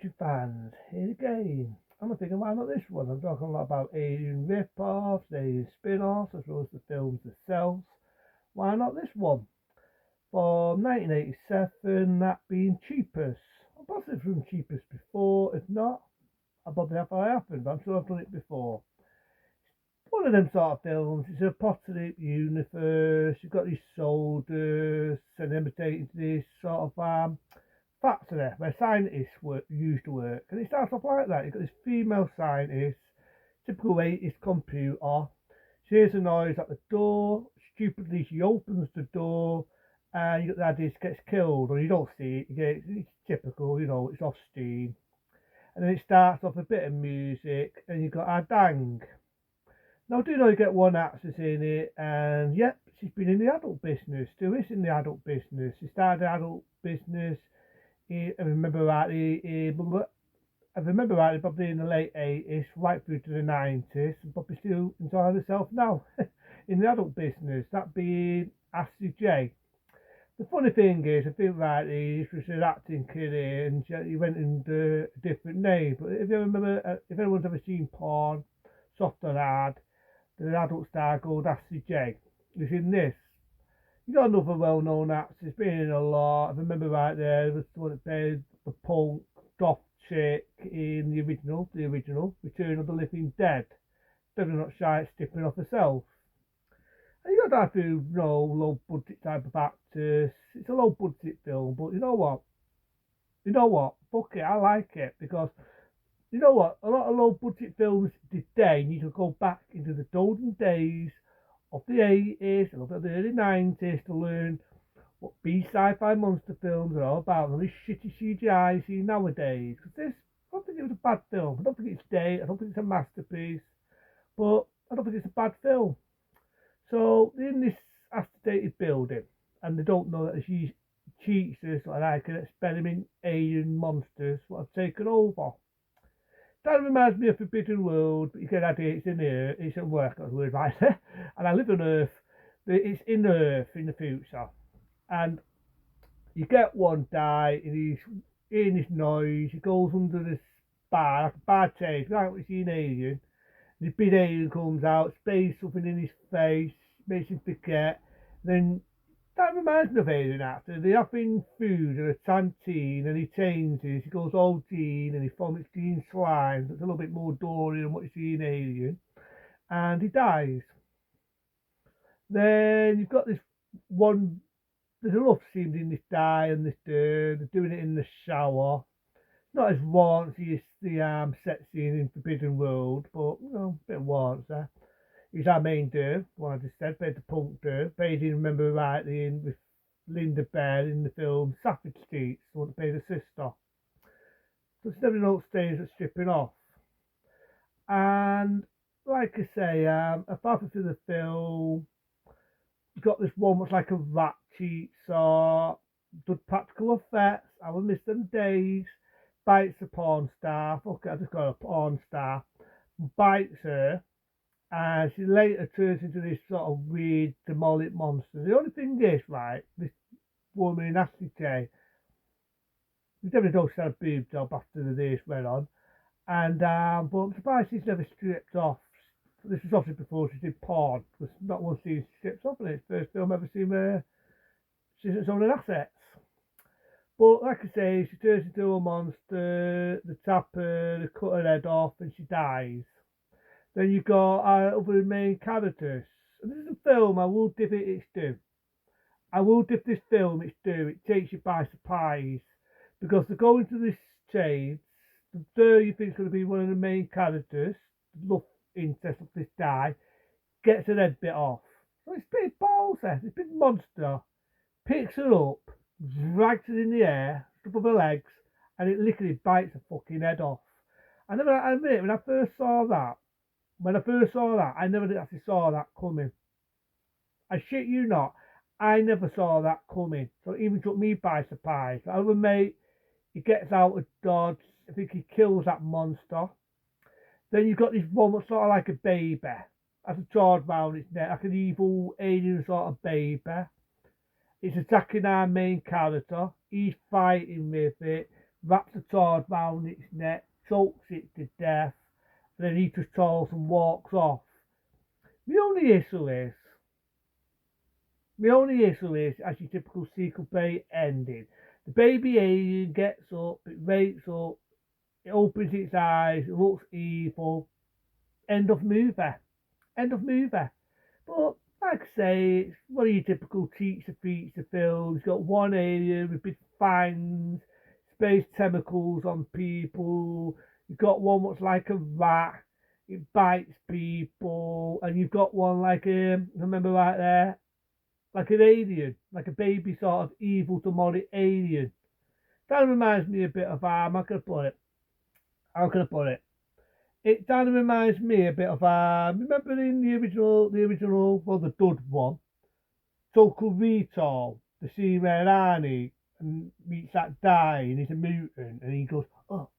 YouTube fans, here again. I'm thinking, why not this one? I'm talking a lot about alien rip-offs, alien spin-offs, as well as the films themselves. Why not this one? From 1987, that being Cheapest. I've possibly from Cheapest before. If not, I probably have happened, but I'm sure I've done it before. One of them sort of films. It's a apocalyptic universe. You've got these soldiers and imitating this sort of factory where scientists used to work, and it starts off like that. You've got this female scientist, typical 80s computer. She hears a noise at the door. Stupidly, she opens the door, and you got the idea she gets killed, or you don't see it. It's typical, it's off steam. And then it starts off a bit of music, and you've got our dang. Now, I do know you get one actress in it, and yep, she's been in the adult business, still is in the adult business. She started the adult business I remember rightly, probably in the late 80s, right through to the 90s, and probably still enjoying herself now in the adult business, that being Ashley J. The funny thing is, I think rightly, this was an acting career and he went under a different name. But if you remember, if anyone's ever seen porn, soft or hard, there's an adult star called Ashley J. Who's in this. You got another well-known actor. He's been in a lot. I remember right there, the one that played the punk goth chick in the original Return of the Living Dead. Definitely not shy at stepping off herself. And you got that through, low budget type of actors. It's a low budget film, but you know what? Fuck it, I like it because you know what? A lot of low budget films today need to go back into the golden days of the 80s and of the early 90s to learn what B sci-fi monster films are all about. And this shitty CGI you see nowadays. Because this, I don't think it was a bad film. I don't think it's dead. I don't think it's a masterpiece. But I don't think it's a bad film. So they're in this amphitheated building, and they don't know that there's cheaters like an experiment alien monsters what have taken over. That reminds me of Forbidden World, but you get the idea, it's in Earth, it's at work, that's word right there. And I live on Earth, but it's in Earth in the future. And you get one guy, and he's hearing this noise, he goes under this bar, like a bar change, like what you see in Alien. And this big alien comes out, sprays something in his face, makes him forget. Then that reminds me of Alien after. They're having food in a canteen and he changes. He goes all green and he vomits green slime. That's a little bit more dory than what you see in Alien. And he dies. Then you've got this one. There's a love scene in this guy and this dude. They're doing it in the shower. Not as raunchy as the set scene in Forbidden World, but a bit of warmth there. He's our main dude, what I just said, played the punk dude. Played in, remember rightly, with Linda Bear in the film Savage Streets, the one that played the sister. So it's never no stains at stripping off. And like I say, apart from the film, you've got this one that's like a rat cheat, so done practical effects. I will miss them days. Bites a porn star. Fuck it, I just got a porn star. Bites her. And she later turns into this sort of weird demonic monster. The only thing is, right, this woman in Ashley J, we definitely don't sell a boob job after the days went on. And but I'm surprised she's never stripped off. This was obviously before she did porn. Because not one scene strips off in it. It's the first film I've ever seen where she's owning assets. But like I say, she turns into a monster, they tap her, they cut her head off, and she dies. Then you've got other main characters. And this is a film, I will give it its due. I will give this film its due. It takes you by surprise. Because they go into this chase, the you think is going to be one of the main characters, the love interest of this guy, gets her head bit off. So it's big balls there, this big monster picks her up, drags her in the air, up of her legs, and it literally bites her fucking head off. I admit, when I first saw that, I never actually saw that coming. I shit you not, I never saw that coming. So it even took me by surprise. The other mate, he gets out of dodge. I think he kills that monster. Then you've got this one that's sort of like a baby. Has a sword round its neck, like an evil alien sort of baby. It's attacking our main character. He's fighting with it. wraps the sword round its neck, chokes it to death, and then he just turns and walks off. The only issue is, as your typical sequel bait ending. The baby alien gets up, it wakes up, it opens its eyes, it looks evil. End of movie. End of movie. But like I say, it's one of your typical teacher feature films. You've got one alien with big fangs, space tentacles on people. You've got one that's like a rat. It bites people, and you've got one like remember right there, like an alien, like a baby sort of evil demonic alien. That reminds me a bit of how am I gonna put it? How can I put it? It kind of reminds me a bit of remember in well, the dud one, Total Recall, the scene where Arnie and meets that guy and he's a mutant and he goes, oh.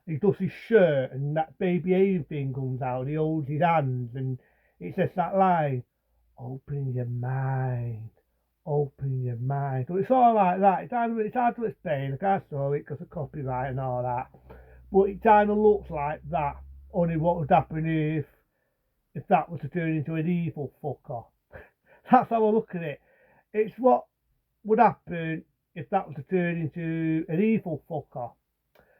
And he does his shirt and that baby alien thing comes out and he holds his hands and it says that line, open your mind, open your mind. So it's all like that. It's hard to explain. I can't show it because of copyright and all that. But it kind of looks like that. Only what would happen if that was to turn into an evil fucker. That's how I look at it. It's what would happen if that was to turn into an evil fucker.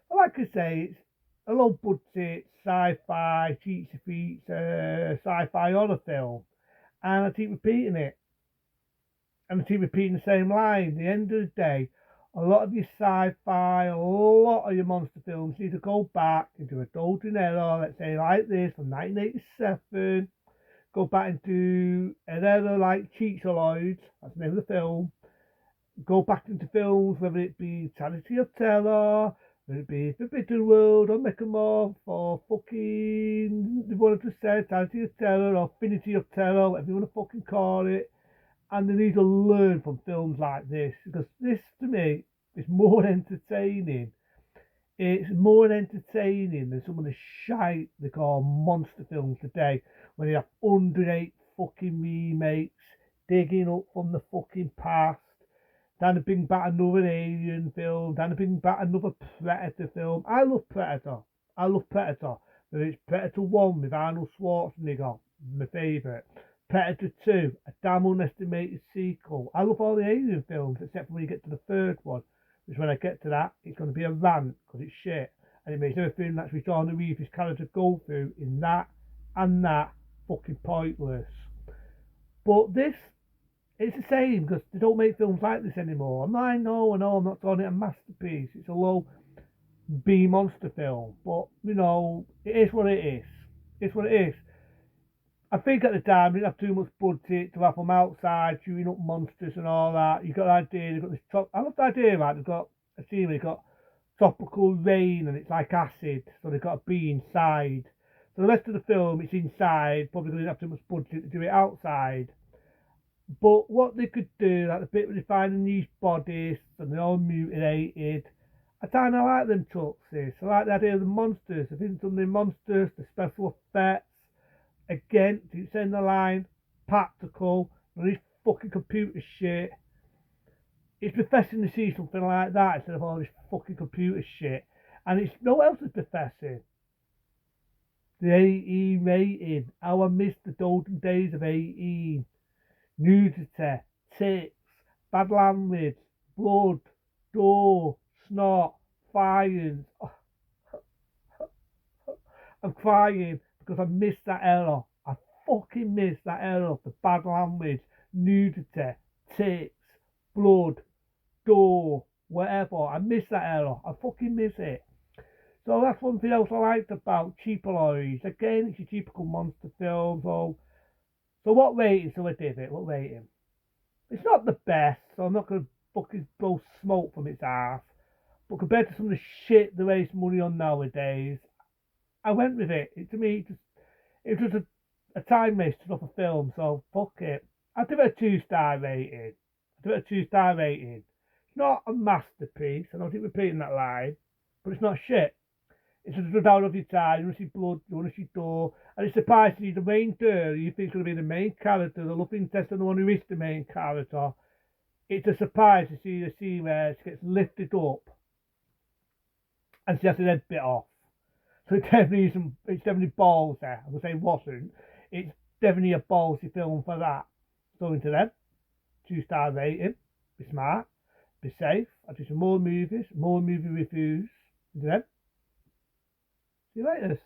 But like I say, it's a low budget sci-fi, cheatsy feature, sci-fi horror film. And I keep repeating it. And I keep repeating the same line. At the end of the day, a lot of your sci-fi, a lot of your monster films need to go back into a golden era, let's say like this, from 1987. Go back into an era like Creepozoids, that's the name of the film. Go back into films, whether it be Charity of Terror, whether it be Forbidden World, or Mechamorph, or fucking, the one I just said, Charity of Terror, or Affinity of Terror, whatever you want to fucking call it. And they need to learn from films like this, because this, to me, is more entertaining. It's more entertaining than some of the shite they call monster films today, when they have 108 fucking remakes, digging up from the fucking past, then they bring back another alien film, then they bring back another Predator film. I love Predator. Whether it's Predator 1 with Arnold Schwarzenegger, my favourite. Predator 2, a damn unestimated sequel. I love all the alien films except for when you get to the third one, which when I get to that, it's going to be a rant because it's shit. And it makes everything that's Keanu Reeves' character go through in that and that fucking pointless. But this, it's the same because they don't make films like this anymore. I know, I'm not calling it a masterpiece. It's a low B monster film. But, it is what it is. It's what it is. I think at the time they didn't have too much budget to have them outside shooting up monsters and all that. You got the idea, they've got this I love the idea, right? They've got a scene where they've got tropical rain and it's like acid, so they've got to be inside. So the rest of the film it's inside, probably didn't have too much budget to do it outside. But what they could do, like the bit where they're finding these bodies and they're all mutilated, I kind of like them trucks. I like the idea of the monsters. I think some of the monsters, the special effects. Again, to send the line, practical, and this fucking computer shit. It's professing to see something like that instead of all this fucking computer shit. And it's no one else is professing. The 18 rating. How I missed the golden days of 18. Nudity, tits, bad language, blood, gore, snot, violence. Oh, I'm crying because I missed that era. I fucking missed that era of the bad language, nudity, tits, blood, gore, whatever. I miss that era. I fucking miss it. So that's one thing else I liked about Creepozoids. Again, it's your typical monster film. So what rating? So I did it. What rating? It's not the best, so I'm not going to fucking blow smoke from its ass. But compared to some of the shit they waste money on nowadays, I went with it. To me, it was a time waster of a film, so fuck it. I'd give it a 2-star rating. It's not a masterpiece, I don't keep repeating that line, but it's not shit. It's just a good out of your time. You want to see blood, you want to see gore, and it's surprising you the main girl you think is going to be the main character, the love interest, and the one who is the main character. It's a surprise to see the scene where she gets lifted up and she has her head bit off. So it's definitely ballsy. I'm gonna say wasn't. It's definitely a ballsy film for that. So into them, 2-star rating. Be smart, be safe. I'll do some more movies, more movie reviews. Into them. See you later.